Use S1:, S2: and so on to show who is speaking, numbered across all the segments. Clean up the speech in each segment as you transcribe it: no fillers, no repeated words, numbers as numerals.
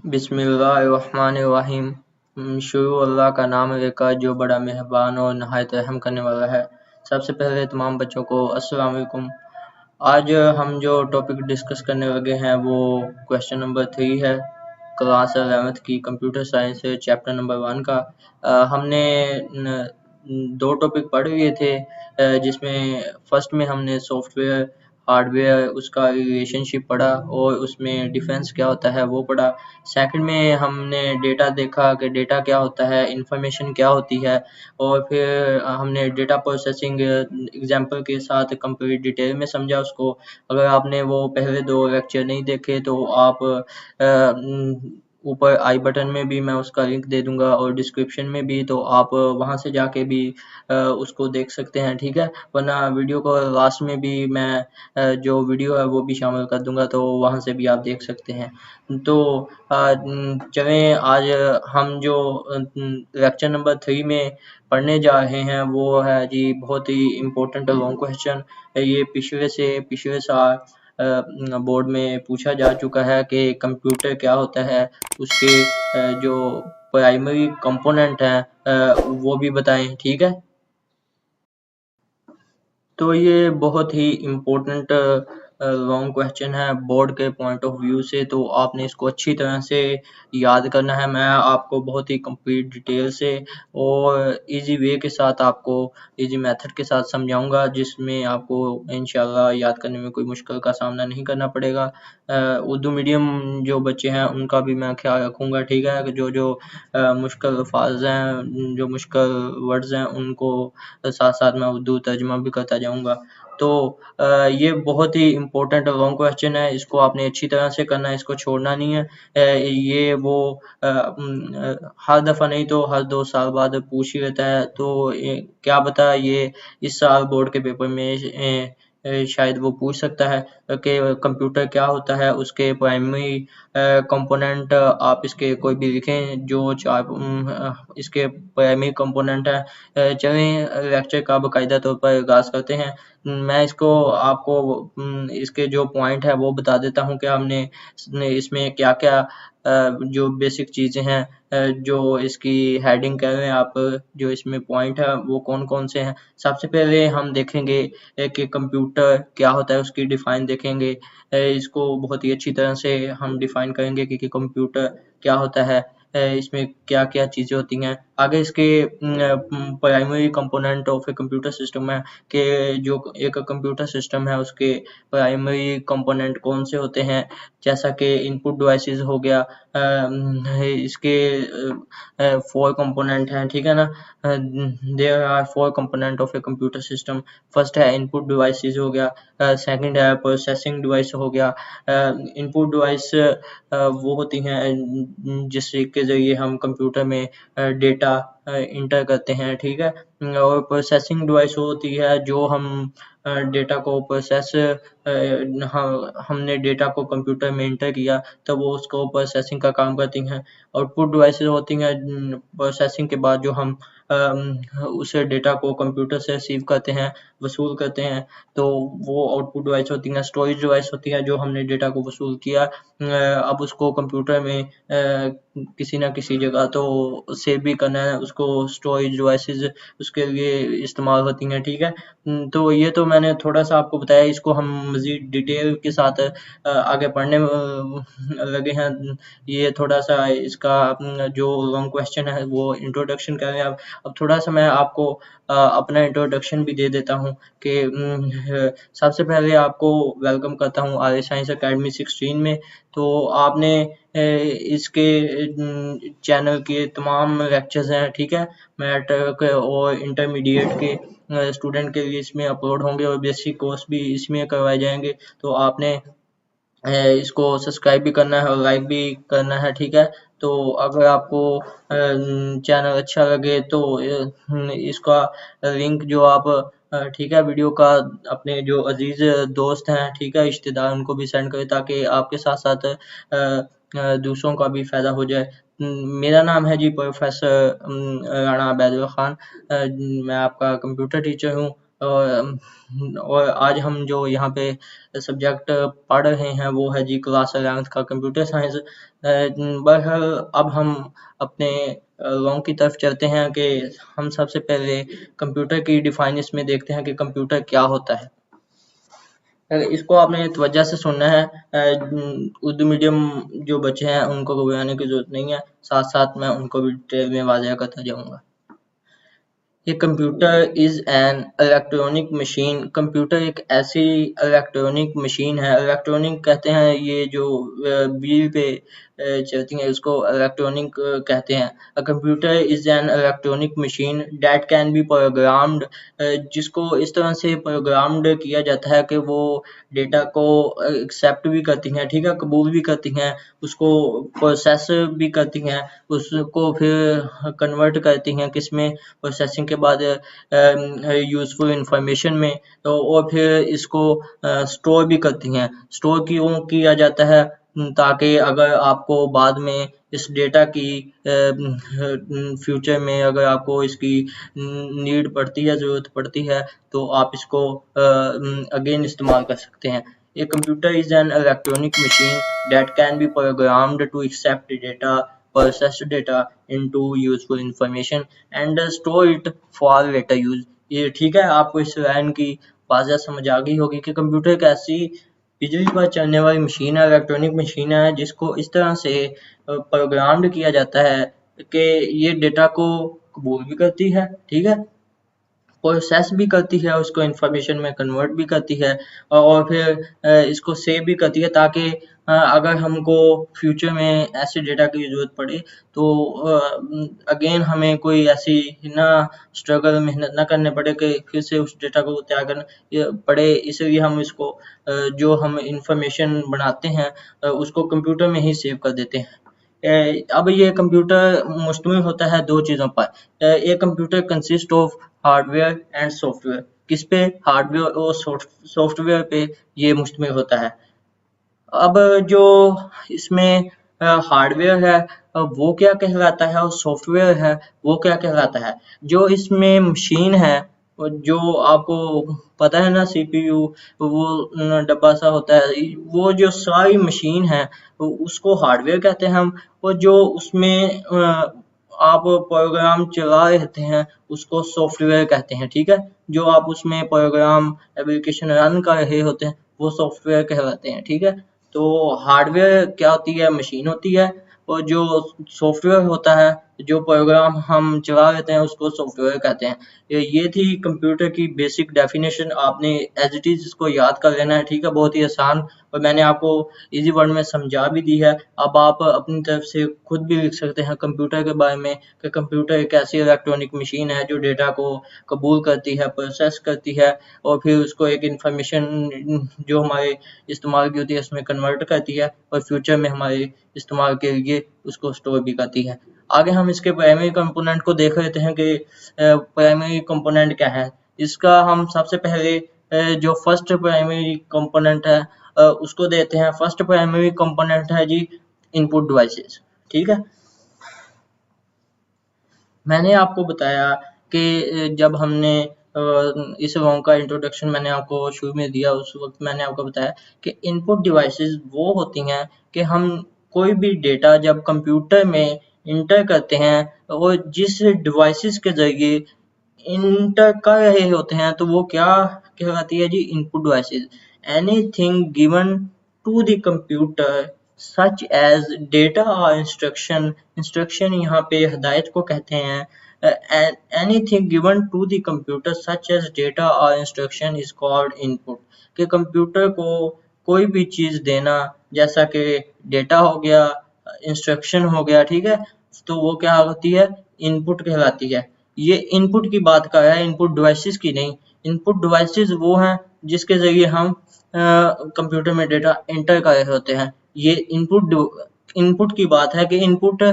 S1: बिस्मिल्लाहिर्रहमानिर्रहीम। शुरू अल्लाह का नाम लेकर जो बड़ा मेहरबान और नहायत रहम करने वाला है। सबसे पहले तमाम बच्चों को अस्सलाम वालेकुम। आज हम जो टॉपिक डिस्कस करने लगे हैं वो क्वेश्चन नंबर 3 है, क्लास 11th की कंप्यूटर साइंस चैप्टर नंबर 1 का। हमने 2 टॉपिक पढ़ लिए थे, जिसमें फर्स्ट में हमने सॉफ्टवेयर हार्डवेयर उसका रिलेशनशिप पढ़ा और उसमें डिफरेंस क्या होता है वो पढ़ा। सेकंड में हमने डेटा देखा कि डेटा क्या होता है, इंफॉर्मेशन क्या होती है, और फिर हमने डेटा प्रोसेसिंग एग्जांपल के साथ कंप्लीट डिटेल में समझा उसको। अगर आपने वो पहले 2 लेक्चर नहीं देखे तो आप ऊपर आई बटन में भी मैं उसका लिंक दे दूंगा और डिस्क्रिप्शन में भी, तो आप वहां से जाके भी उसको देख सकते हैं, ठीक है। वरना वीडियो को लास्ट में भी मैं जो वीडियो है वो भी शामिल कर दूंगा, तो वहां से भी आप देख सकते हैं। तो चलें, आज हम जो लेक्चर नंबर 3 में पढ़ने जा रहे हैं वो है जी बहुत ही इम्पोर्टेंट लॉन्ग क्वेश्चन। ये पिछले साल बोर्ड में पूछा जा चुका है कि कंप्यूटर क्या होता है, उसके जो प्राइमरी कंपोनेंट हैं वो भी बताएं, ठीक है। तो ये बहुत ही इम्पोर्टेंट लॉन्ग क्वेश्चन है बोर्ड के पॉइंट ऑफ व्यू से, तो आपने इसको अच्छी तरह से याद करना है। मैं आपको बहुत ही कंप्लीट डिटेल से और इजी वे के साथ आपको इजी मेथड के साथ समझाऊंगा, जिसमें आपको इंशाल्लाह याद करने में कोई मुश्किल का सामना नहीं करना पड़ेगा। उर्दू मीडियम जो बच्चे हैं उनका भी मैं ख्याल रखूंगा, ठीक है। जो जो मुश्किल अल्फाज हैं, जो मुश्किल वर्ड्स हैं, उनको साथ साथ मैं उर्दू तर्जुमा भी करता जाऊंगा। तो ये बहुत ही इम्पोर्टेंट लॉन्ग क्वेश्चन है, इसको आपने अच्छी तरह से करना है, इसको छोड़ना नहीं है। ये वो हर दफ़ा नहीं तो हर 2 साल बाद पूछ ही लेता है, तो क्या पता ये इस साल बोर्ड के पेपर में शायद वो पूछ सकता है कि कंप्यूटर क्या होता है, उसके प्राइमरी कंपोनेंट आप इसके कोई भी लिखें जो इसके प्राइमरी कंपोनेंट है। चलें लेक्चर का बाकायदा तौर पर आगाज़ करते हैं। मैं इसको आपको इसके जो पॉइंट है वो बता देता हूँ कि हमने इसमें क्या-क्या जो बेसिक चीज़ें हैं, जो इसकी हेडिंग कह लें आप, जो इसमें पॉइंट है वो कौन-कौन से हैं। सबसे पहले हम देखेंगे कि कंप्यूटर क्या होता है, उसकी डिफाइन देखेंगे। इसको बहुत ही अच्छी तरह से हम डिफाइन करेंगे कि कंप्यूटर क्या होता है, इसमें क्या-क्या चीज़ें होती हैं। आगे इसके primary component of a computer system है कि जो एक कंप्यूटर सिस्टम है उसके प्राइमरी कंपोनेंट कौन से होते हैं, जैसा कि इनपुट डिवाइसेस हो गया। इसके 4 कंपोनेंट हैं, ठीक है ना। There are 4 component of a computer system. First है इनपुट डिवाइसेस हो गया, सेकंड है प्रोसेसिंग डिवाइस हो गया। इनपुट डिवाइस वो होती हैं जिसके ज़रिए हम कंप्यूटर में डेटा इंटर करते हैं, ठीक है। और प्रोसेसिंग डिवाइस वो होती है जो हम डेटा को प्रोसेस हमने डेटा को कंप्यूटर में इंटर किया तब वो उसको प्रोसेसिंग का काम करती हैं। आउटपुट डिवाइसेस होती हैं प्रोसेसिंग के बाद जो हम उस डेटा को कंप्यूटर से रिसीव करते हैं, वसूल करते हैं, तो वो आउटपुट डिवाइस होती हैं। स्टोरेज डिवाइस होती है जो हमने डेटा को वसूल किया, अब उसको कंप्यूटर में किसी न किसी जगह तो सेव भी करना है, उसको स्टोरेज डिवाइसेस उसके लिए इस्तेमाल होती हैं, ठीक है। तो ये तो मैंने थोड़ा-सा आपको बताया, इसको हम मज़ीद डिटेल के साथ आगे पढ़ने लगे हैं। ये थोड़ा-सा इसका जो लॉन्ग क्वेश्चन है वो इंट्रोडक्शन कर रहे हैं। अब थोड़ा-सा मैं आपको अपना इंट्रोडक्शन भी दे देता हूँ कि सबसे पहले आपको वेलकम करता हूँ आर्य साइंस अकेडमी 16 में। तो आपने इसके चैनल के तमाम लेक्चर्स हैं, ठीक है। मैट्रिक और इंटरमीडिएट के स्टूडेंट के लिए इसमें अपलोड होंगे और बेसिक कोर्स भी इसमें करवाए जाएंगे। तो आपने इसको सब्सक्राइब भी करना है और लाइक भी करना है, ठीक है। तो अगर आपको चैनल अच्छा लगे तो इसका लिंक जो आप ठीक है वीडियो का अपने जो अजीज दोस्त हैं, ठीक है, रिश्तेदार, उनको भी सेंड करें ताकि आपके साथ साथ दूसरों का भी फायदा हो जाए। मेरा नाम है जी प्रोफेसर राणा अबैदुल्ला खान। मैं आपका कंप्यूटर टीचर हूँ और आज हम जो यहाँ पे सब्जेक्ट पढ़ रहे हैं वो है जी क्लास 11th का कंप्यूटर साइंस। बहरहाल अब हम अपने लॉन्ग की तरफ चलते हैं कि हम सबसे पहले कंप्यूटर की डिफाइनिश में देखते हैं कि कंप्यूटर क्या होता है। इसको आपने तवज्जो से सुनना है। उर्दू मीडियम जो बच्चे हैं उनको घबराने की जरूरत नहीं है, साथ साथ मैं उनको भी डिटेल में वाज़ेह करता जाऊँगा। ये computer is an electronic machine. Computer एक ऐसी इलेक्ट्रॉनिक मशीन है, इलेक्ट्रॉनिक कहते हैं ये जो बिजली पे चलती हैं उसको इलेक्ट्रॉनिक कहते हैं। A computer is an electronic machine that can be programmed, जिसको इस तरह से प्रोग्राम्ड किया जाता है कि वो डेटा को एक्सेप्ट भी करती हैं, ठीक है, कबूल भी करती हैं, उसको प्रोसेस भी करती हैं, उसको फिर कन्वर्ट करती हैं किसमें, प्रोसेसिंग के बाद यूज़फुल इंफॉर्मेशन में, तो और फिर इसको स्टोर भी करती हैं। स्टोर क्यों किया जाता है? ताकि अगर आपको बाद में इस डेटा की फ्यूचर में अगर आपको इसकी नीड पड़ती है, ज़रूरत पड़ती है, तो आप इसको अगेन इस्तेमाल कर सकते हैं। A computer is an electronic machine that can be programmed to accept data, process data into useful information and store it for later use। ये ठीक है, आपको इस लाइन की वाज़ह समझ आ गई होगी कि कंप्यूटर एक ऐसी बिजली पर चलने वाली मशीन है, इलेक्ट्रॉनिक मशीन है, जिसको इस तरह से प्रोग्राम्ड किया जाता है कि ये डेटा को कबूल भी करती है, ठीक है, प्रोसेस भी करती है, उसको इंफॉर्मेशन में कन्वर्ट भी करती है और फिर इसको सेव भी करती है ताकि अगर हमको फ्यूचर में ऐसे डेटा की ज़रूरत पड़े तो अगेन हमें कोई ऐसी ना स्ट्रगल मेहनत ना करने पड़े कि फिर से उस डेटा को तैयार करना पड़े। इसलिए हम इसको जो हम इंफॉर्मेशन बनाते हैं उसको कंप्यूटर में ही सेव कर देते हैं। अब ये कंप्यूटर मुश्तमिल होता है दो चीज़ों पर। एक computer consist of hardware and software. किस पे? हार्डवेयर और सॉफ्टवेयर पे ये मुश्तमिल होता है। अब जो इसमें हार्डवेयर है वो क्या कहलाता है और सॉफ्टवेयर है वो क्या कहलाता है। जो इसमें मशीन है जो आपको पता है ना, सीपीयू वो डब्बा सा होता है, वो जो सारी मशीन है उसको हार्डवेयर कहते हैं हम, और जो उसमें आप प्रोग्राम चला रहते हैं उसको सॉफ्टवेयर कहते हैं, ठीक है। जो आप उसमें प्रोग्राम एप्लीकेशन रन कर रहे होते हैं वो सॉफ्टवेयर कहलाते हैं, ठीक है। तो हार्डवेयर क्या होती है? मशीन होती है, और जो सॉफ्टवेयर होता है, जो प्रोग्राम हम चला लेते हैं उसको सॉफ्टवेयर कहते हैं। ये थी कंप्यूटर की बेसिक डेफिनेशन। आपने एज इट इज़ इसको याद कर लेना है, ठीक है, बहुत ही आसान, और मैंने आपको इजी वर्ड में समझा भी दी है। अब आप अपनी तरफ से खुद भी लिख सकते हैं कंप्यूटर के बारे में कि कंप्यूटर एक ऐसी इलेक्ट्रॉनिक मशीन है जो डेटा को कबूल करती है, प्रोसेस करती है, और फिर उसको एक इंफॉर्मेशन जो हमारे इस्तेमाल की होती है उसमें कन्वर्ट करती है, और फ्यूचर में हमारे इस्तेमाल के लिए उसको स्टोर भी करती है। आगे हम इसके प्राइमरी कंपोनेंट को देख लेते हैं कि प्राइमरी कंपोनेंट क्या है। इसका हम सबसे पहले जो फर्स्ट प्राइमरी कंपोनेंट है उसको देते हैं। फर्स्ट प्राइमरी कंपोनेंट है जी इनपुट डिवाइसेस, ठीक है। मैंने आपको बताया कि जब हमने इस रॉन्ग का इंट्रोडक्शन मैंने आपको शुरू में दिया, उस वक्त मैंने आपको बताया कि इनपुट डिवाइसेस वो होती हैं कि हम कोई भी डेटा जब कंप्यूटर में इंटर करते हैं और जिस डिवाइसेस के जरिए इंटर कर रहे होते हैं तो वो क्या कहलाती है जी? Input devices. Anything given to the computer such as data और इंस्ट्रक्शन। इंस्ट्रक्शन यहाँ पे हदायत को कहते हैं। Anything given to the computer such as data और इंस्ट्रक्शन इज कॉल्ड इनपुट। कि कंप्यूटर को कोई भी चीज़ देना, जैसा कि डेटा हो गया, इंस्ट्रक्शन हो गया, ठीक है, तो वो क्या होती है? इनपुट कहलाती है। ये इनपुट की बात कर रहा है, इनपुट डिवाइसेस की नहीं। इनपुट डिवाइसेस वो हैं जिसके जरिए हम कंप्यूटर में डेटा एंटर कर रहे होते हैं। ये इनपुट की बात है कि इनपुट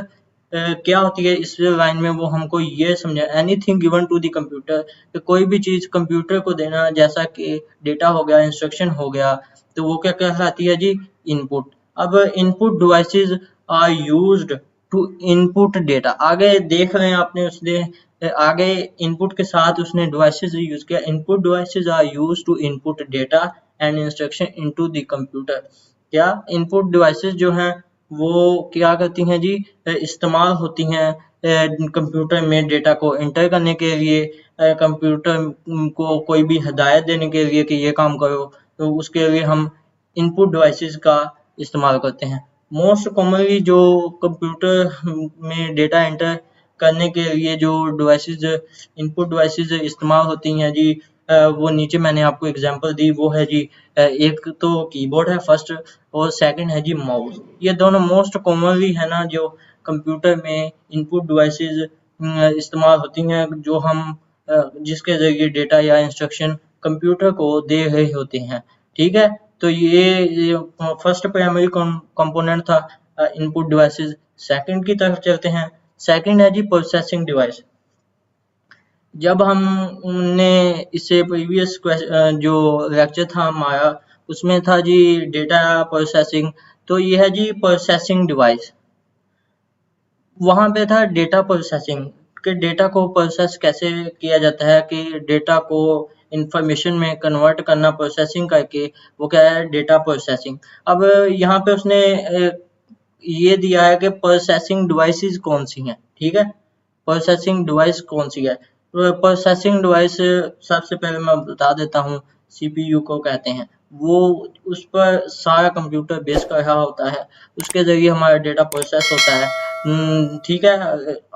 S1: क्या होती है। इस लाइन में वो हमको ये समझा, anything given to the computer, कि कोई भी चीज़ कंप्यूटर को देना, जैसा कि डेटा हो गया, इंस्ट्रक्शन हो गया, तो वो क्या कहलाती है जी? इनपुट। अब input devices are used to input data. आगे देख रहे हैं आपने उसने आगे इनपुट के साथ उसने डिवाइसेस यूज किया। Input devices are used to input data and instruction into the computer. क्या इनपुट डिवाइसेस जो हैं वो क्या करती हैं जी, इस्तेमाल होती हैं कंप्यूटर में डेटा को एंटर करने के लिए, कंप्यूटर को कोई भी हिदायत देने के लिए कि ये काम करो, तो उसके लिए हम इनपुट डिवाइसेस का इस्तेमाल करते हैं। मोस्ट कॉमनली जो कंप्यूटर में डेटा एंटर करने के लिए जो डिवाइसेस, इनपुट डिवाइसेस इस्तेमाल होती हैं जी, वो नीचे मैंने आपको एग्जांपल दी, वो है जी एक तो कीबोर्ड है फर्स्ट, और सेकंड है जी माउस। ये दोनों मोस्ट कॉमनली है ना जो कंप्यूटर में इनपुट डिवाइसेस इस्तेमाल होती हैं, जो हम जिसके जरिए डेटा या इंस्ट्रक्शन कंप्यूटर को दे रहे होते हैं। ठीक है, तो ये फर्स्ट प्राइमरी कंपोनेंट था इनपुट डिवाइसेस। सेकंड की तरफ चलते हैं। सेकंड है जी प्रोसेसिंग डिवाइस। जब हमने इससे प्रीवियस जो लेक्चर था हमारा, उसमें था जी डेटा प्रोसेसिंग, तो ये है जी प्रोसेसिंग डिवाइस। वहां पे था डेटा प्रोसेसिंग, कि डेटा को प्रोसेस कैसे किया जाता है, कि डेटा को इंफॉर्मेशन में कन्वर्ट करना प्रोसेसिंग करके, वो क्या है डेटा प्रोसेसिंग। अब यहाँ पे उसने ये दिया है कि प्रोसेसिंग डिवाइसेस कौन सी हैं। ठीक है, प्रोसेसिंग डिवाइस कौन सी है, तो प्रोसेसिंग डिवाइस सबसे पहले मैं बता देता हूँ, सीपीयू को कहते हैं। वो उस पर सारा कंप्यूटर बेस कर रहा होता है, उसके जरिए हमारा डेटा प्रोसेस होता है। ठीक है,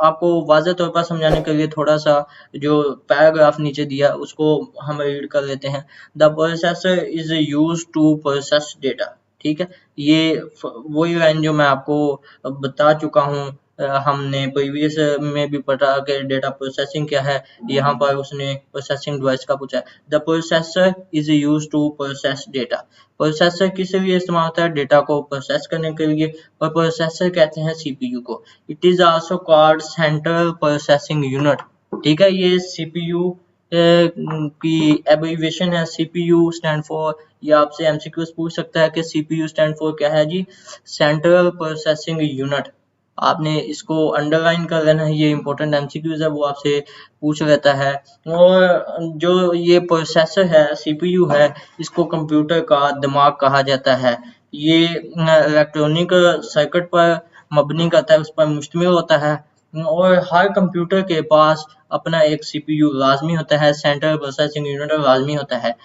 S1: आपको वाज़ेह तौर पर समझाने के लिए थोड़ा सा जो पैराग्राफ नीचे दिया उसको हम रीड कर लेते हैं। The processor is used to process data. ठीक है, ये वही लाइन जो मैं आपको बता चुका हूँ, हमने प्रीवियस में भी पढ़ा कि डेटा प्रोसेसिंग क्या है, यहाँ पर उसने प्रोसेसिंग डिवाइस का पूछा है। The processor is used to process data. Processor किस लिए इस्तेमाल होता है, डेटा को प्रोसेस करने के लिए, और प्रोसेसर कहते हैं सीपीयू को। It is also called central processing unit. ठीक है, ये सीपीयू की एब्रीविएशन है। सीपीयू स्टैंड फॉर, ये आपसे एमसीक्यूज पूछ सकता है कि सीपीयू स्टैंड फॉर क्या है जी, सेंट्रल प्रोसेसिंग यूनिट। आपने इसको अंडरलाइन कर लेना है, ये इंपॉर्टेंट एमसीक्यूज है, वो आपसे पूछ लेता है। और जो ये प्रोसेसर है, सीपीयू है, इसको कंप्यूटर का दिमाग कहा जाता है। ये इलेक्ट्रॉनिक सर्किट पर मबनी करता है, उस पर मुश्तमिल होता है, और हर कंप्यूटर के पास अपना एक सीपीयू लाजमी होता है, सेंट्रल प्रोसेसिंग यूनिट लाजमी होता है।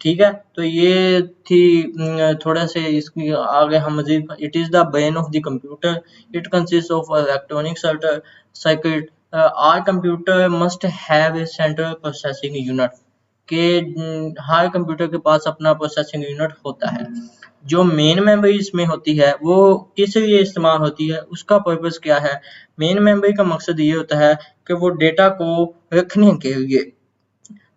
S1: ठीक है, तो ये थी थोड़ा से इसकी आगे हम मजीद। It is the brain of the computer, it consist of electronic circuit. Our computer must have a central processing unit, के हर कंप्यूटर के पास अपना प्रोसेसिंग यूनिट होता है। जो मेन मेमोरी इसमें होती है वो किस लिए इस्तेमाल होती है, उसका पर्पस क्या है। मेन मेमोरी का मकसद ये होता है कि वो डेटा को रखने के लिए,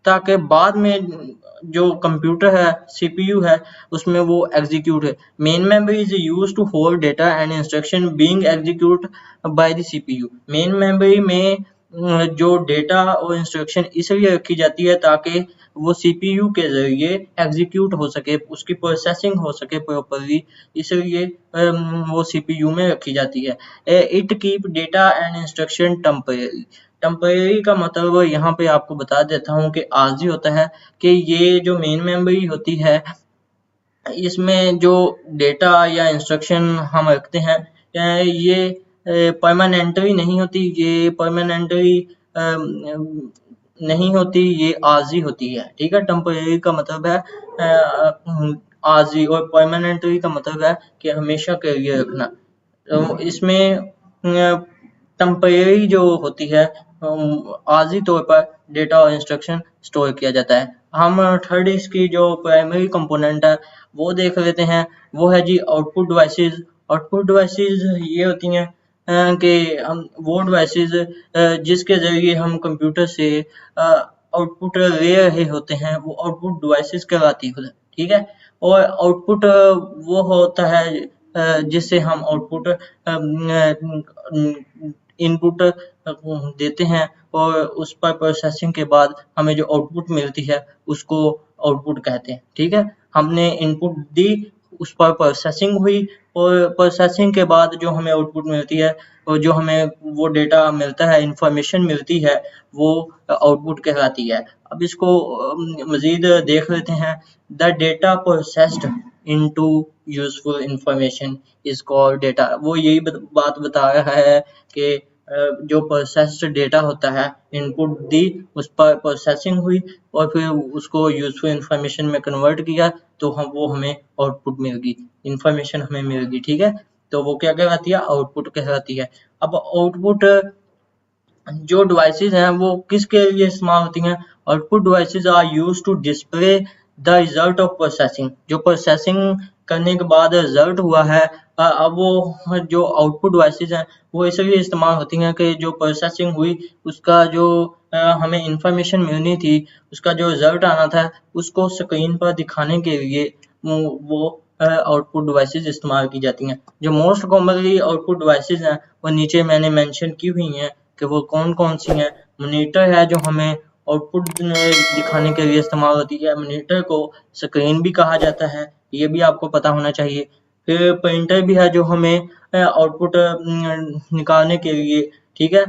S1: ताकि बाद में जो कंप्यूटर है, सीपीयू है, उसमें वो एग्जीक्यूट है। Main memory is used to hold data and instruction being execute by the CPU. Main memory में जो डेटा और इंस्ट्रक्शन इसलिए रखी जाती है ताकि वो सीपीयू के जरिए एग्जीक्यूट हो सके, उसकी प्रोसेसिंग हो सके प्रॉपरली, इसलिए वो सीपीयू में रखी जाती है। It keep data and instruction temporary. Temporary का मतलब यहाँ पे आपको बता देता हूँ कि आर्जी होता है, कि ये जो मेन मेमोरी होती है, इसमें जो डेटा या इंस्ट्रक्शन हम रखते हैं, ये परमानेंटली नहीं होती, ये परमानेंटली नहीं होती, ये आर्जी होती है। ठीक है, टेम्परेरी का मतलब है आर्जी, और परमानेंटली का मतलब है कि हमेशा के लिए रखना। तो इसमें टेम्परेरी जो होती है, आर्जी तौर पर डेटा और इंस्ट्रक्शन स्टोर किया जाता है। हम थर्ड इसकी जो प्राइमरी कंपोनेंट है वो देख लेते हैं, वो है जी आउटपुट डिवाइसेस। आउटपुट डिवाइसेस ये होती हैं कि हम वो डिवाइसेस जिसके जरिए हम कंप्यूटर से आउटपुट ले रहे होते हैं, वो आउटपुट डिवाइसेस कहलाती है। ठीक है, और आउटपुट वो होता है जिससे हम आउटपुट इनपुट देते हैं, और उस पर प्रोसेसिंग के बाद हमें जो आउटपुट मिलती है उसको आउटपुट कहते हैं। ठीक है, हमने इनपुट दी, उस पर प्रोसेसिंग हुई और प्रोसेसिंग के बाद जो हमें आउटपुट मिलती है और जो हमें वो डेटा मिलता है, इंफॉर्मेशन मिलती है, वो आउटपुट कहलाती है। अब इसको मज़ीद देख लेते हैं। The data processed into useful information is called data. वो यही बात बता रहा है कि जो प्रोसेस्ड डेटा होता है, इनपुट दी, उस पर प्रोसेसिंग हुई और फिर उसको यूज़फुल इंफॉर्मेशन में कन्वर्ट किया तो वो हमें आउटपुट मिल गई, इंफॉर्मेशन हमें मिल गई। ठीक है, तो वो क्या कहलाती है? आउटपुट कहलाती है। अब आउटपुट जो डिवाइसेस हैं वो किसके लिए इस्तेमाल होती हैं? Output devices are used to display the result of processing. जो प्रोसेसिंग करने के बाद रिजल्ट हुआ है, अब वो जो आउटपुट डिवाइसेस हैं वो इसलिए इस्तेमाल होती हैं कि जो प्रोसेसिंग हुई उसका जो हमें इंफॉर्मेशन मिलनी थी, उसका जो रिजल्ट आना था, उसको स्क्रीन पर दिखाने के लिए वो आउटपुट डिवाइसेस इस्तेमाल की जाती हैं। जो मोस्ट कॉमनली आउटपुट डिवाइसेस हैं वो नीचे मैंने मेंशन की हुई हैं कि वो कौन-कौन सी हैं। मॉनिटर है जो हमें आउटपुट दिखाने के लिए इस्तेमाल होती है। मॉनिटर को स्क्रीन भी कहा जाता है, ये भी आपको पता होना चाहिए। फिर प्रिंटर भी है जो हमें आउटपुट निकालने के लिए, ठीक है,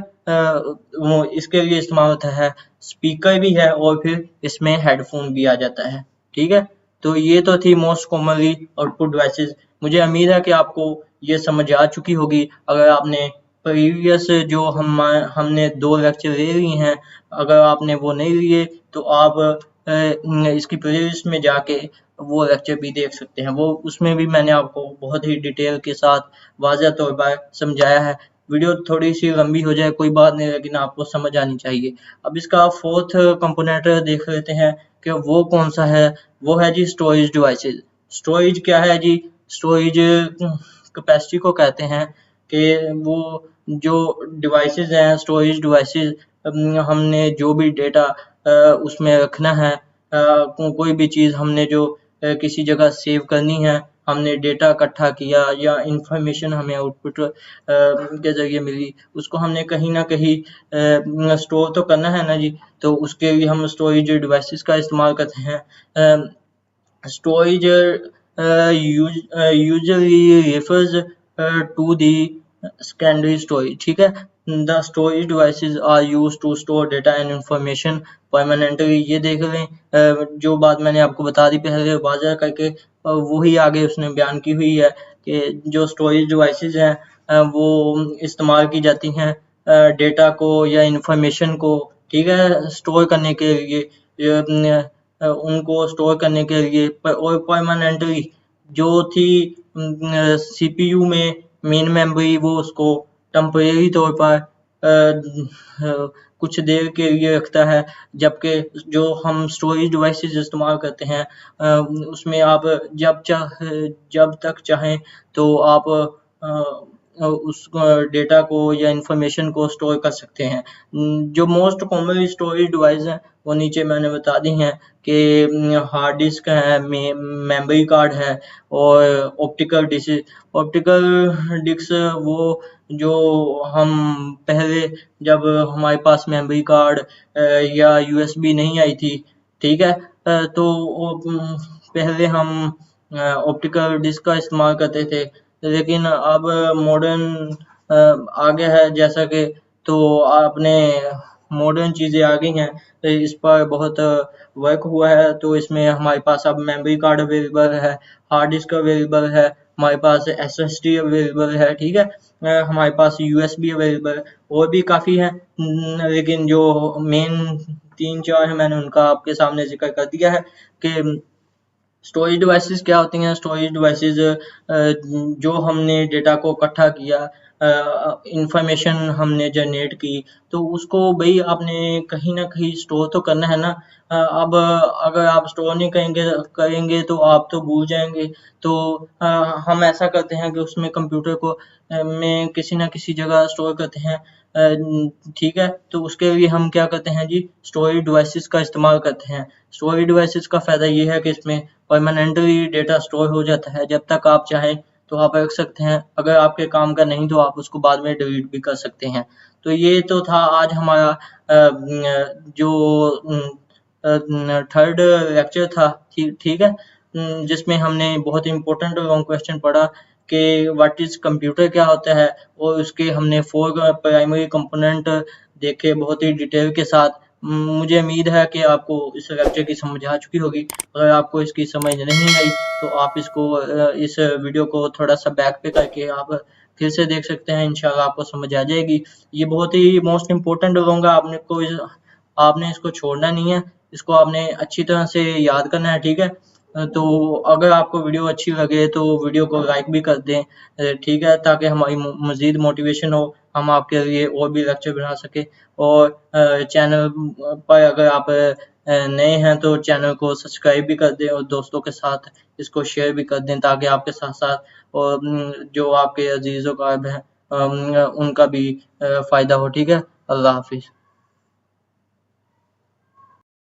S1: वो इसके लिए इस्तेमाल होता है। स्पीकर भी है और फिर इसमें हेडफोन भी आ जाता है। ठीक है, तो ये तो थी मोस्ट कॉमनली आउटपुट डिवाइसेस। मुझे उम्मीद है कि आपको ये समझ आ चुकी होगी। अगर आपने प्रीवियस जो हमने 2 लेक्चर ले लिए हैं, अगर आपने वो नहीं लिए तो आप इसकी प्लेलिस्ट में जाके वो लेक्चर भी देख सकते हैं। वो उसमें भी मैंने आपको बहुत ही डिटेल के साथ वाज़ह तौर पर समझाया है। वीडियो थोड़ी सी लंबी हो जाए कोई बात नहीं, लेकिन आपको समझ आनी चाहिए। अब इसका फोर्थ कंपोनेंट देख लेते हैं कि वो कौन सा है। वो है जी स्टोरेज डिवाइसेस। स्टोरेज क्या है जी? स्टोरेज कैपेसिटी को कहते हैं कि वो जो डिवाइसेस हैं, स्टोरेज डिवाइसेस, हमने जो भी डेटा उसमें रखना है, कोई भी चीज़ हमने जो किसी जगह सेव करनी है, हमने डेटा इकट्ठा किया या इंफॉर्मेशन हमें आउटपुट के ज़रिए मिली, उसको हमने कहीं ना कहीं स्टोर तो करना है ना जी। तो उसके लिए हम स्टोरेज डिवाइसेस का इस्तेमाल करते हैं। Storage usually refers to the secondary storage। ठीक है, the storage devices are used to store data and information permanently। ये देख लें, जो बात मैंने आपको बता दी पहले वाज़ह करके, वही आगे उसने बयान की हुई है कि जो स्टोरेज डिवाइसेस हैं वो इस्तेमाल की जाती हैं डेटा को या इंफॉर्मेशन को, ठीक है, स्टोर करने के लिए। उनको स्टोर करने के लिए और परमानेंटली जो थी सीपीयू में मेन मेमोरी, वो उसको टेम्परेरी तौर पर कुछ देर के लिए रखता है। जबकि जो हम स्टोरेज डिवाइसेस इस्तेमाल करते हैं उसमें आप जब तक चाहें तो आप उस डेटा को या इंफॉर्मेशन को स्टोर कर सकते हैं। जो मोस्ट कॉमनली स्टोरेज डिवाइस हैं वो नीचे मैंने बता दी हैं कि हार्ड डिस्क है, मेमोरी कार्ड है और ऑप्टिकल डिस्क। ऑप्टिकल डिस्क वो जो हम पहले जब हमारे पास मेमोरी कार्ड या यूएसबी नहीं आई थी, ठीक है, तो पहले हम ऑप्टिकल डिस्क का इस्तेमाल करते थे। लेकिन अब मॉडर्न आ गया है जैसा कि, तो आपने मॉडर्न चीज़ें आ गई हैं, तो इस पर बहुत वर्क हुआ है। तो इसमें हमारे पास अब मेमोरी कार्ड अवेलेबल है, हार्ड डिस्क अवेलेबल है, हमारे पास एसएसडी अवेलेबल है, ठीक है, हमारे पास यूएसबी अवेलेबल है, और भी काफ़ी है। लेकिन जो मेन 3-4 है मैंने उनका आपके सामने जिक्र कर दिया है कि स्टोरेज डिवाइसेस क्या होती हैं। स्टोरेज डिवाइसेस जो हमने डेटा को इकट्ठा किया, इंफॉर्मेशन हमने जनरेट की, तो उसको भाई आपने कहीं ना कहीं स्टोर तो करना है ना। अब अगर आप स्टोर नहीं करेंगे तो आप तो भूल जाएंगे। तो हम ऐसा करते हैं कि उसमें कंप्यूटर को में किसी ना किसी जगह स्टोर करते हैं। ठीक है, तो उसके लिए हम क्या करते हैं जी, स्टोरेज डिवाइसेस का इस्तेमाल करते हैं। स्टोरेज डिवाइसेस का फ़ायदा ये है कि इसमें परमानेंटली डेटा स्टोर हो जाता है। जब तक आप चाहें तो आप रख सकते हैं, अगर आपके काम का नहीं तो आप उसको बाद में डिलीट भी कर सकते हैं। तो ये तो था आज हमारा जो थर्ड लेक्चर था। ठीक है, जिसमें हमने बहुत इम्पोर्टेंट लॉन्ग क्वेश्चन पढ़ा कि व्हाट इज़ कंप्यूटर क्या होता है, और उसके हमने 4 प्राइमरी कंपोनेंट देखे बहुत ही डिटेल के साथ। मुझे उम्मीद है कि आपको इस लेक्चर की समझ आ चुकी होगी। अगर आपको इसकी समझ नहीं आई तो आप इस वीडियो को थोड़ा-सा बैक पे करके आप फिर से देख सकते हैं, इंशाल्लाह आपको समझ आ जाएगी। ये बहुत ही मोस्ट इम्पोर्टेंट होगा, आपने इसको छोड़ना नहीं है, इसको आपने अच्छी तरह से याद करना है, ठीक है? तो अगर आपको वीडियो अच्छी लगे तो वीडियो को लाइक भी कर दें, ठीक है? ताकि हमारी मज़ीद मोटिवेशन हो, हम आपके लिए और भी लेक्चर बना सकें। और चैनल पर अगर आप नए हैं तो चैनल को सब्सक्राइब भी कर दें और दोस्तों के साथ इसको शेयर भी कर दें, ताकि आपके साथ-साथ और जो आपके अज़ीज़-ओ-क़रीब हैं उनका भी फ़ायदा हो, ठीक है? अल्लाह हाफ़िज़।